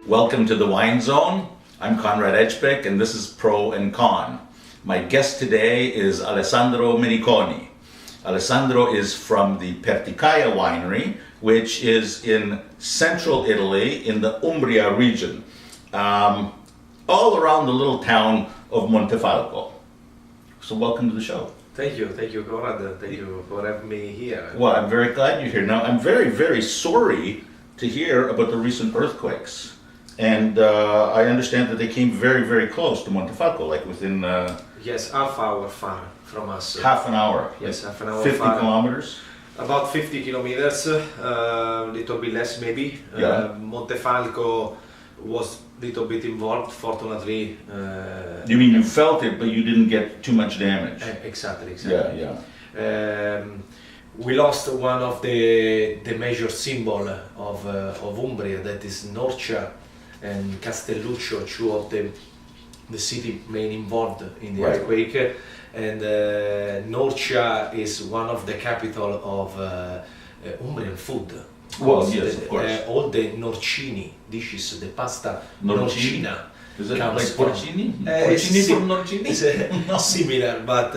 Welcome to the Wine Zone. I'm Konrad Ejbich and this is Pro&Kon. My guest today is Alessandro Meniconi. Alessandro is from the Perticaia winery, which is in central Italy in the Umbria region, all around the little town of Montefalco. So welcome to the show. Thank you, Konrad. Thank you for having me here. Well, I'm very glad you're here. Now, I'm very, very sorry to hear about the recent earthquakes. And I understand that they came very, very close to Montefalco, like within... Yes, half hour far from us. Half an hour? Yes, half an hour 50 far. kilometers? About 50 kilometers, a little bit less maybe. Yeah. Montefalco was a little bit involved, fortunately. You mean you felt it, but you didn't get too much damage? Exactly. Yeah. We lost one of the major symbol of Umbria, that is Norcia and Castelluccio, two of the city main involved in the earthquake, and Norcia is one of the capital of Umbrian food. Well, yes, of course. All the norcini dishes, the pasta norcina. Is it like porcini? Porcini from Norcini? It's similar, but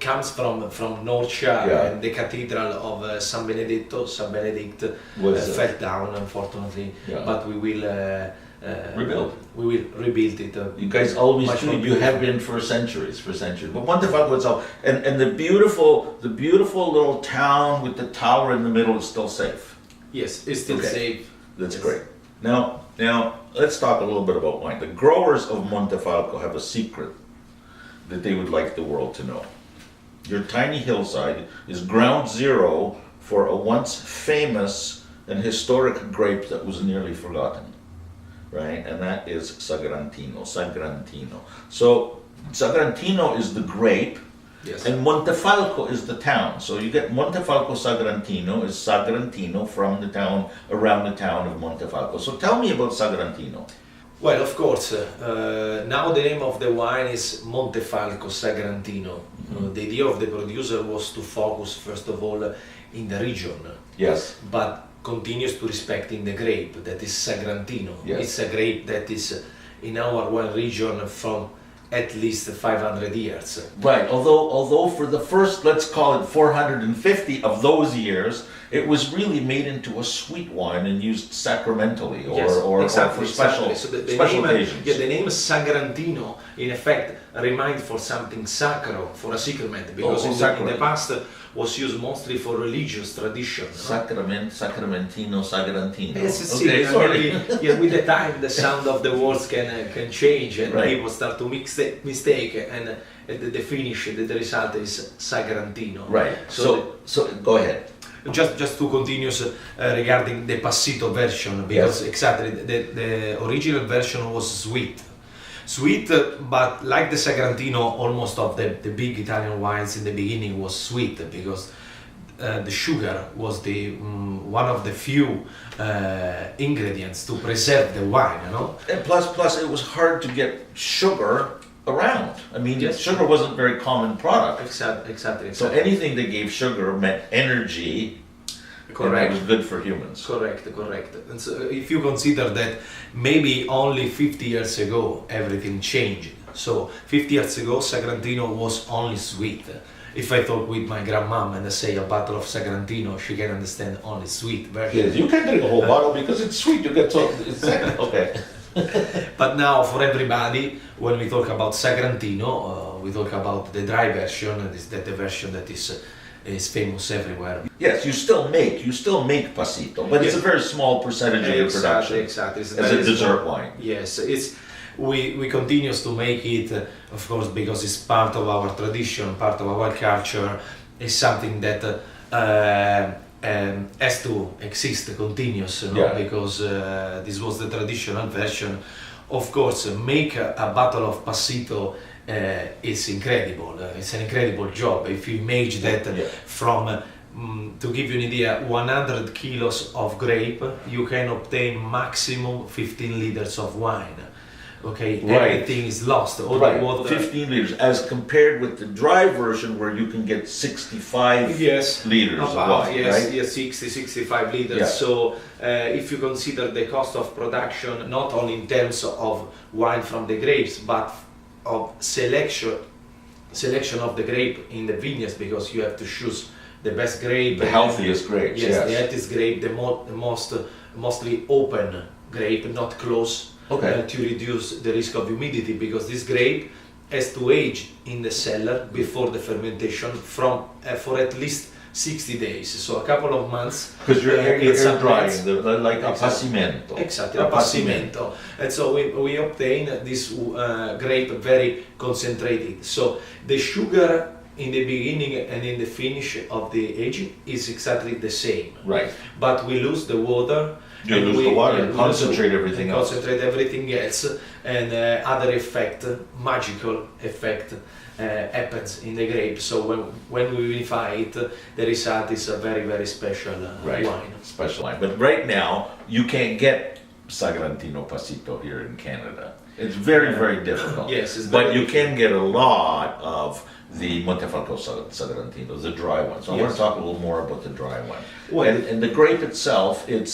comes from Norcia, and the cathedral of San Benedict fell down, unfortunately. Yeah. But we will rebuild. We will rebuild it. You guys always do. You have been for centuries. But Montefalco itself, and the beautiful little town with the tower in the middle is still safe. Yes, it's still safe. That's great. Now, let's talk a little bit about wine. The growers of Montefalco have a secret that they would like the world to know. Your tiny hillside is ground zero for a once famous and historic grape that was nearly forgotten, right? And that is Sagrantino. So Sagrantino is the grape, yes, and Montefalco is the town. So you get Montefalco Sagrantino is Sagrantino from the town, around the town of Montefalco. So tell me about Sagrantino. Well, of course, now the name of the wine is Montefalco Sagrantino. The idea of the producer was to focus first of all in the region, Yes. but continues to respecting the grape, that is Sagrantino. Yes. It's a grape that is in our wine region from at least 500 years. Right, although for the first, let's call it 450 of those years, it was really made into a sweet wine and used sacramentally or exactly, for special, So the special name, occasions. Yeah, the name Sagrantino, in effect, reminds for something sacro, for a sacrament, because in the past was used mostly for religious tradition. Sacramentino, Sagrantino. Yes, Okay, sorry. With the time, the sound of the words can change, and Right. people start to mistake, and the finish, the result is Sagrantino. Right. So go ahead. Just to continue regarding the Passito version, because exactly the original version was sweet, but like the Sagrantino, almost of the big Italian wines in the beginning was sweet, because the sugar was the one of the few ingredients to preserve the wine, you know. And plus it was hard to get sugar around. I mean, sugar wasn't a very common product. Exactly. So anything that gave sugar meant energy. Correct. And it was good for humans. Correct. And so if you consider that maybe only 50 years ago everything changed. So 50 years ago Sagrantino was only sweet. If I talk with my grandmom and I say a bottle of Sagrantino, she can understand only sweet version. Yes, you can drink a whole bottle because it's sweet. You get so it's okay. But now for everybody, when we talk about Sagrantino, we talk about the dry version, and is that the version that is famous everywhere. Yes, you still make Passito, but it's a very small percentage of your production. Exactly. As a dessert wine. Yes, we continue to make it, of course, because it's part of our tradition, part of our culture. It's something that has to exist continuous, you know, because this was the traditional version. Of course, make a bottle of Passito is incredible. It's an incredible job. If you imagine that from, to give you an idea, 100 kilos of grape, you can obtain maximum 15 liters of wine. Okay, Right. everything is lost. All Right, the water. 15 liters, as compared with the dry version where you can get 65 Yes, liters of about, wine, yes, right? yes, 60, 65 liters. Yeah. So if you consider the cost of production, not only in terms of wine from the grapes, but of selection of the grape in the vineyards, because you have to choose the best grape, The healthiest grapes, yes, the yes. healthiest grape, the mostly open grape, not close, Okay. to reduce the risk of humidity, because this grape has to age in the cellar before the fermentation for at least 60 days, so a couple of months. Because you're air in drying, some like a Exactly. passimento. Exactly, appassimento. And so we obtain this grape very concentrated. So the sugar in the beginning and in the finish of the aging is exactly the same. Right. But we lose the water. You and lose we- the water yeah, and we lose concentrate the- everything and else. Concentrate everything else, and other effect, magical effect, happens in the grape. So when we vinify it, the result is a very, very special Right. wine. Special wine. But right now, you can't get Sagrantino Passito here in Canada. It's very, very difficult. Yes, it's but very you can get a lot of the Montefalco Sagrantino, the dry one. So I want Yes. to talk a little more about the dry one. Well- And the grape itself, it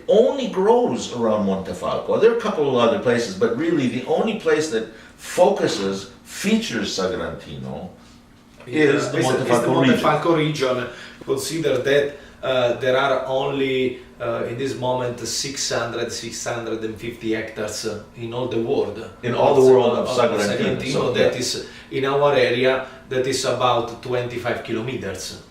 only grows around Montefalco. There are a couple of other places, but really the only place that features Sagrantino is the Montefalco region. Consider that there are only in this moment 650 hectares in all the world. In all the world of Sagrantino. So that is in our area. That is about 25 kilometers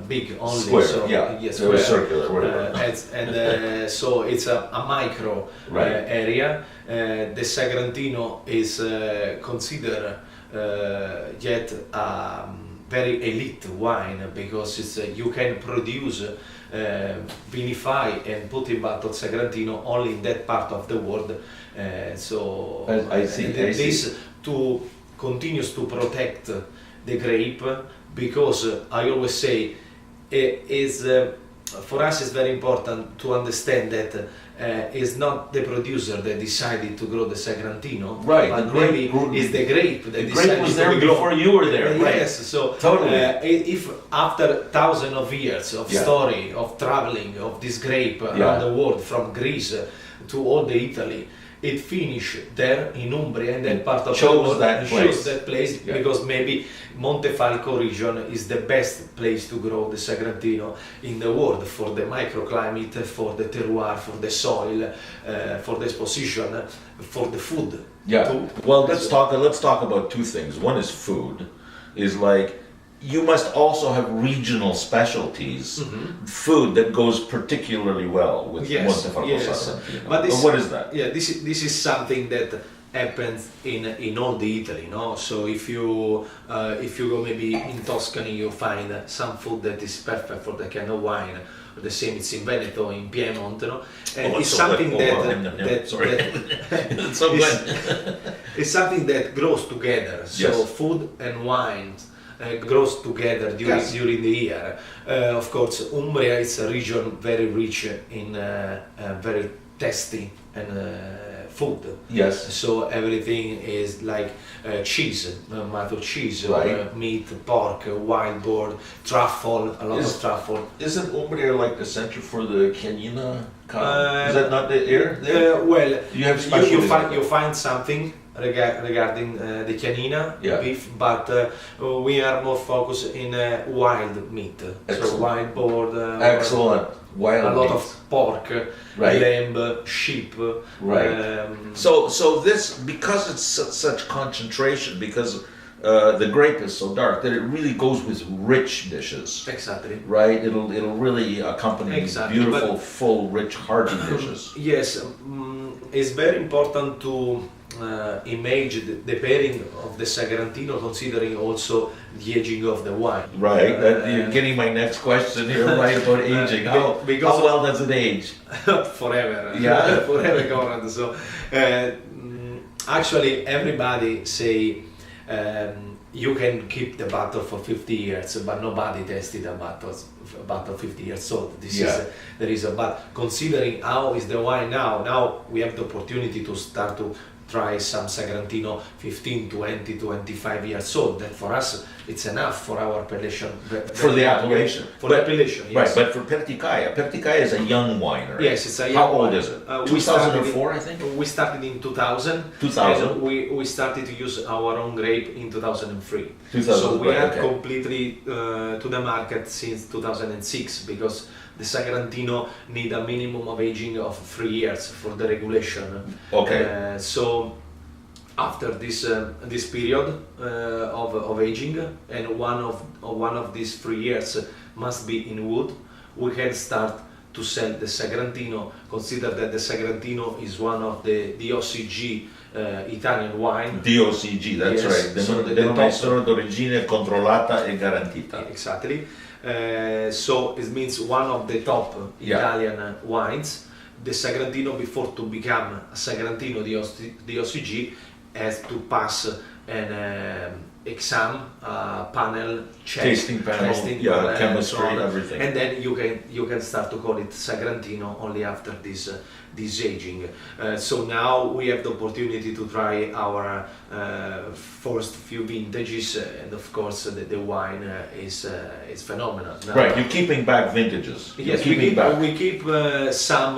big only. Square, so, yeah. yes, Or square. circular, whatever. So it's a micro Right. area. The Sagrantino is considered yet very elite wine, because it's you can produce, vinify and put in bottle Sagrantino only in that part of the world. So I see, and I see. this to continues to protect the grape, because I always say it is for us it's very important to understand that it's not the producer that decided to grow the Sagrantino, Right, but the grape maybe grew- it's the grape that The decided grape was to there be grown. before you were there, right? Yes, so Totally. if after thousands of years of Yeah. story of traveling of this grape around Yeah. the world, from Greece to all the Italy, it finished there in Umbria, and that part of the chose world, that and place. chose that place Yeah. because maybe Montefalco region is the best place to grow the Sagrantino in the world, for the microclimate, for the terroir, for the soil, for the exposition, for the food. Yeah. too. Well, let's talk about two things. One is food. Is like you must also have regional specialties, food that goes particularly well with Yes, Montefalco yes. Sagrantino. But this- what is that? Yeah, this is something that happens in all the Italy, no? So if you go maybe in Tuscany, you find some food that is perfect for the kind of wine. The same it's in Veneto, in Piedmont, no? And Oh, it's so something good. that Sorry. that It's so it's- good. it's something that grows together. So Yes. food and wine grows together Yes. during the year. Of course, Umbria is a region very rich in very tasty and food. Yes. So everything is like cheese, tomato cheese, Right. meat, pork, wild boar, truffle, a lot Is- of truffle. Isn't Umbria like the center for the Canina cow? Is that not the area there? Well, You have you specialties find like you find something regarding the canina Yeah. beef, but we are more focused in wild meat. So Excellent. wild boar, Excellent. Wild a lot meat. of pork, Right. lamb, sheep. Right. So this, because it's such concentration, because the grape is so dark, that it really goes with rich dishes, Exactly. right? It'll really accompany Exactly, beautiful, but- full, rich, hearty dishes. Yes, it's very important to image the pairing of the Sagrantino, considering also the aging of the wine. Right. You're getting my next question here, right, about aging. because- How well does it age? Forever. Yeah. Forever, Konrad. So actually, everybody say you can keep the bottle for 50 years, but nobody tested a bottle 50 years old. This Yeah. is the reason. But considering how is the wine now we have the opportunity to start to try some Sagrantino 15, 20, 25 years old. That for us it's enough for our appellation. For the appellation. For the appellation, yes. Right, but for Perticaia is a young winery. Yes, it's a young How old wine. is it? We started 2004, I think? We started in 2000. 2000. And we started to use our own grape in 2003. 2000, so we right, are okay. completely to the market since 2006 because the Sagrantino need a minimum of aging of 3 years for the regulation. Okay. So after this period of aging, and one of these 3 years must be in wood, we can start to sell the Sagrantino. Consider that the Sagrantino is one of the DOCG Italian wine. DOCG, that's Yes, right. so the Denominazione d'origine controllata e garantita. Exactly. So it means one of the top Italian wines. The Sagrantino, before to become a Sagrantino DOCG, has to pass an exam, panel check, Tasting panel, chemistry, so on. everything. And then you can start to call it Sagrantino only after this aging. So now we have the opportunity to try our first few vintages, and of course the wine is phenomenal. Now, Right, you're keeping back vintages. yes, You're keeping back. we keep some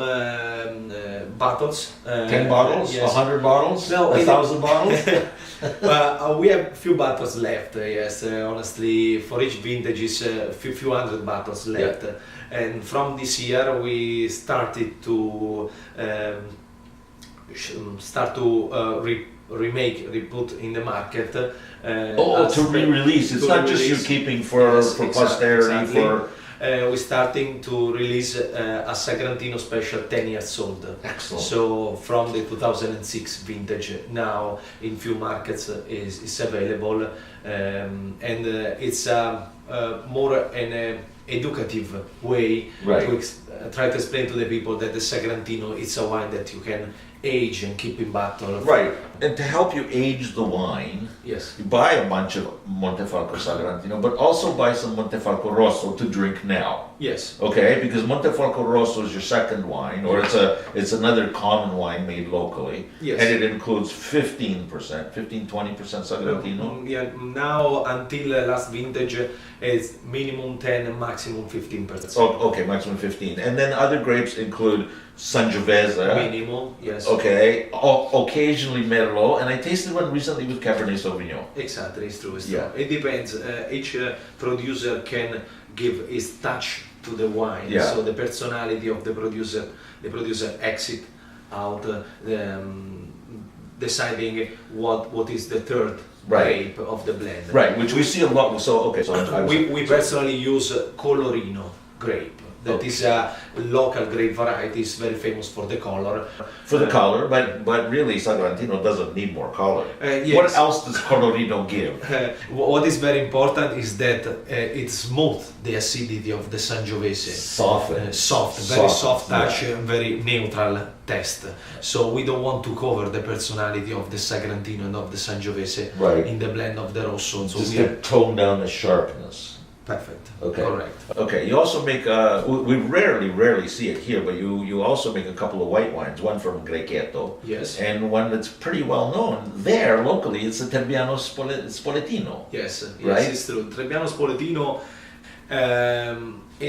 bottles. 10 bottles? Yes. 100 bottles? No, 1,000 bottles? We have few bottles left. Yes, honestly, for each vintage is few hundred bottles left. And from this year we started to re-put in the market. To re-release. It's not just you're keeping for posterity, exactly. for... We're starting to release a Sagrantino special 10 years old. Excellent. So from the 2006 vintage now in few markets is available, and it's more an educative way Right. to try to explain to the people that the Sagrantino is a wine that you can age and keep in bottle. Right, and to help you age the wine, Yes. you buy a bunch of Montefalco Sagrantino, but also buy some Montefalco Rosso to drink now. Yes. Okay, because Montefalco Rosso is your second wine, or it's another common wine made locally, Yes. and it includes 15%, Sagrantino. Yeah, now until last vintage is minimum 10, maximum 15%. Oh, okay, maximum 15. And then other grapes include Sangiovese. Minimum, yes. Okay, occasionally Merlot, and I tasted one recently with Cabernet Sauvignon. Exactly, it's true. It's true. Yeah. It depends. Each producer can give his touch to the wine. Yeah. So the personality of the producer exit out deciding what is the third Right. grape of the blend. Right, which we see a lot. So We personally use Colorino grape. That Okay. is a local grape variety. It's very famous for the color. for the color, but really Sagrantino doesn't need more color. Yes. What else does Colorino give? What is very important is that it smooths the acidity of the Sangiovese. Soften. Very soft touch, yeah. very neutral taste. So we don't want to cover the personality of the Sagrantino and of the Sangiovese Right. in the blend of the Rosso. So Just we to are tone down the sharpness. perfect. Okay. Correct. Okay, you also make, we rarely see it here, but you also make a couple of white wines, one from Grechetto, Yes. and one that's pretty well known there locally, it's the Trebbiano Spoletino. Yes, Right? it's true. Trebbiano Spoletino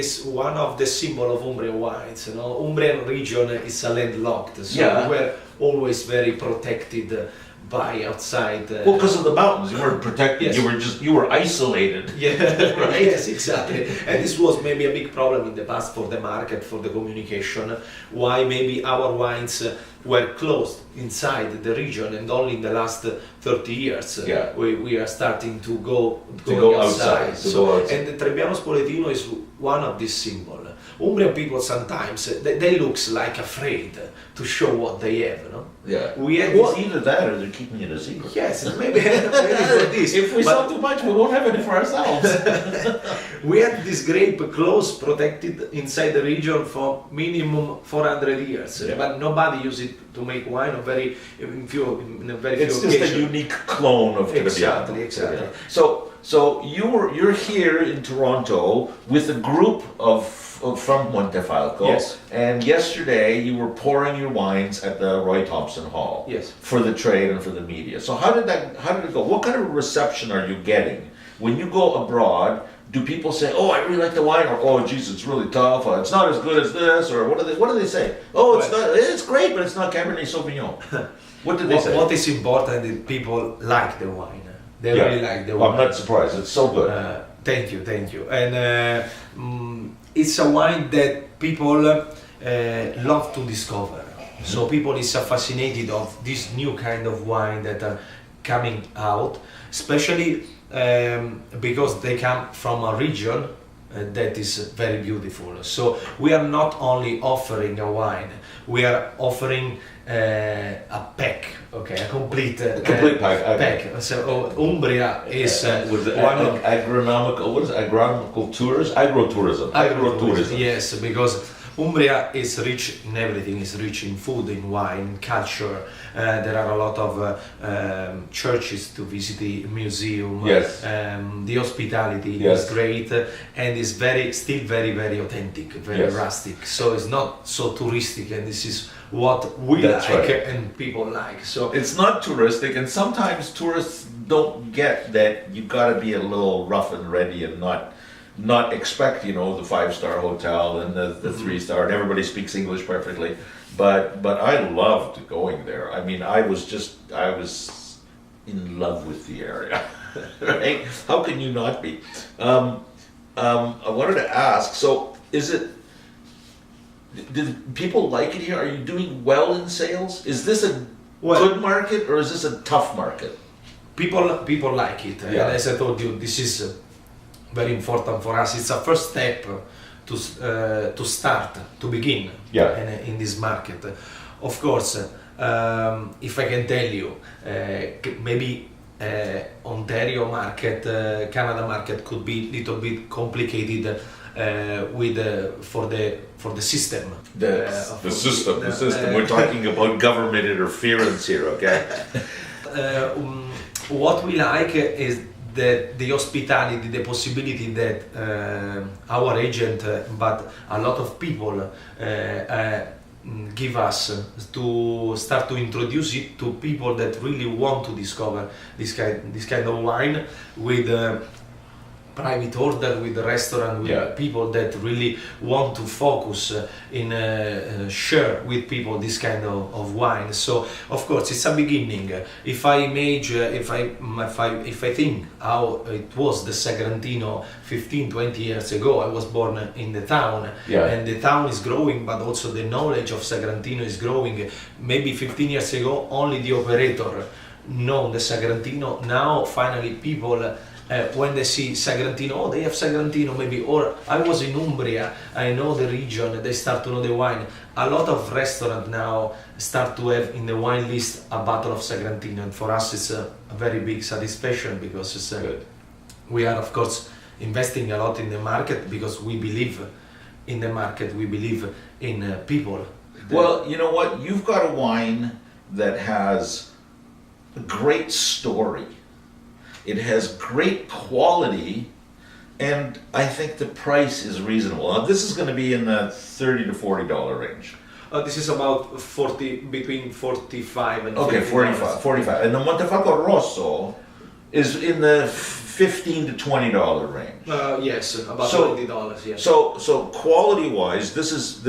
is one of the symbol of Umbrian wines. You know, Umbrian region is a landlocked, so Yeah. we were always very protected by outside. Well, because of the mountains, you weren't protected, Yes. you were isolated. Yeah, Right? yes, exactly. And this was maybe a big problem in the past for the market, for the communication. Why maybe our wines were closed inside the region, and only in the last 30 years Yeah. we are starting to go outside, to So, go outside. and the Trebbiano Spoletino is one of these symbols. Umbrian people sometimes they looks like afraid to show what they have, no? Yeah. We had Well, this- either that or they're keeping it a secret. Yes, maybe for this. If we But- sell too much, we won't have any for ourselves. We had this grape close, protected inside the region for minimum 400 years, Yeah. but nobody used it to make wine. In a very few It's just a occasions. unique clone of Trebbiano. Exactly. So you're here in Toronto with a group of from Montefalco. Yes. And yesterday you were pouring your wines at the Roy Thompson Hall. Yes. For the trade and for the media. So how did it go? What kind of reception are you getting when you go abroad? Do people say, "Oh, I really like the wine," or "Oh, geez, it's really tough. It's not as good as this," or what do they say? "Oh, it's great, but it's not Cabernet Sauvignon." What did they say? What is important is people like the wine. They really like the wine. I'm not surprised. It's so good. Thank you. And it's a wine that people love to discover. So people is fascinated of this new kind of wine that are coming out, especially because they come from a region that is very beautiful. So we are not only offering a wine, we are offering a pack, a complete pack. So Umbria is with one of agronomical tours? Agrotourism. Yes, because Umbria is rich in everything. It's rich in food, in wine, in culture. There are a lot of churches to visit, the museum. Yes. The hospitality Yes. is great, and it's still very authentic, very Yes. rustic. So it's not so touristic, and this is what we That's like right. and people like. So It's not touristic, and sometimes tourists don't get that you gotta be a little rough and ready and not expect, the 5-star hotel and the 3-star, and everybody speaks English perfectly. But I loved going there. I mean, I was in love with the area, right? How can you not be? I wanted to ask, so did people like it here? Are you doing well in sales? Is this a good market or is this a tough market? people like it, and as I told you, this is very important for us. It's a first step to start, to begin in this market. Of course, if I can tell you, maybe Ontario market, Canada market could be a little bit complicated for the system. The system. We're talking about government interference here, okay? What we like is the hospitality, the possibility that our agent, but a lot of people give us to start to introduce it to people that really want to discover this kind of wine with private order, with the restaurant, with people that really want to focus in share with people this kind of wine. So of course it's a beginning. If I think how it was the Sagrantino 15-20 years ago, I was born in the town, and the town is growing, but also the knowledge of Sagrantino is growing. Maybe 15 years ago only the operator know the Sagrantino. Now finally people when they see Sagrantino, they have Sagrantino maybe, or I was in Umbria, I know the region, they start to know the wine. A lot of restaurants now start to have in the wine list a bottle of Sagrantino, and for us it's a very big satisfaction because it's we are of course investing a lot in the market because we believe in the market, we believe in people. Well, you know what, you've got a wine that has a great story. It has great quality, and I think the price is reasonable. Now, this is going to be in the $30 to $40 range. This is about between 45 and okay, $50. 45. And the Montefalco Rosso is in the $15 to $20 range. Yes, about $20. Yes. So quality-wise, this is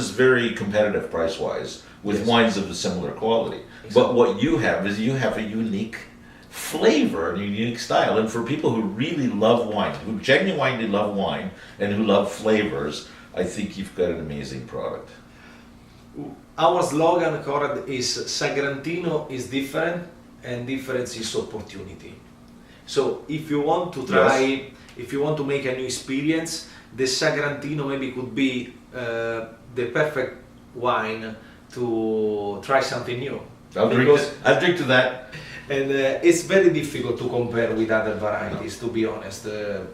very competitive price-wise with wines of a similar quality. Exactly. But what you have is a unique flavor and a unique style, and for people who really love wine, who genuinely love wine and who love flavors, I think you've got an amazing product. Our slogan, Konrad, is Sagrantino is different, and difference is opportunity. So if you want to try, if you want to make a new experience, the Sagrantino maybe could be the perfect wine to try something new. I'll drink to that. And it's very difficult to compare with other varieties, to be honest.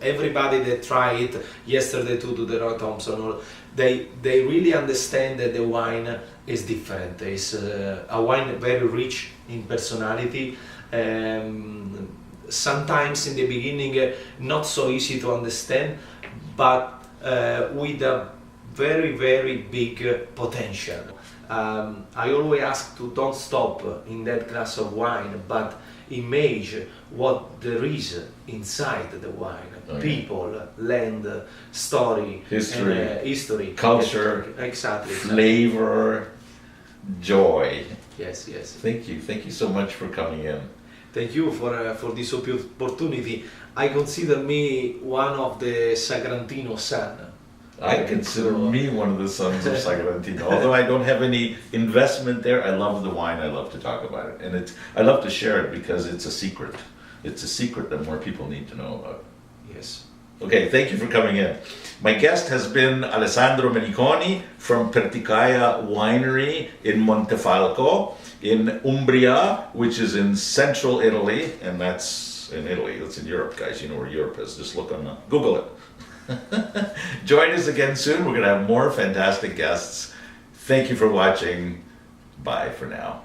Everybody that tried it yesterday to the Roy Thompson, they really understand that the wine is different. It's a wine very rich in personality. Sometimes in the beginning not so easy to understand, but with a very, very big potential. I always ask to don't stop in that glass of wine, but image what there is inside the wine. Oh, yeah. People, land, story, History. and, history, Culture. exactly. Flavor, joy. Yes, yes. Thank you so much for coming in. Thank you for this opportunity. I consider me one of the Sagrantino son. I consider me one of the sons of Sagrantino. Although I don't have any investment there, I love the wine. I love to talk about it, and I love to share it because it's a secret. It's a secret that more people need to know about. Yes. Okay, thank you for coming in. My guest has been Alessandro Meniconi from Perticaia Winery in Montefalco, in Umbria, which is in central Italy, and that's in Italy. That's in Europe, guys. You know where Europe is. Just look on Google it. Join us again soon. We're going to have more fantastic guests. Thank you for watching. Bye for now.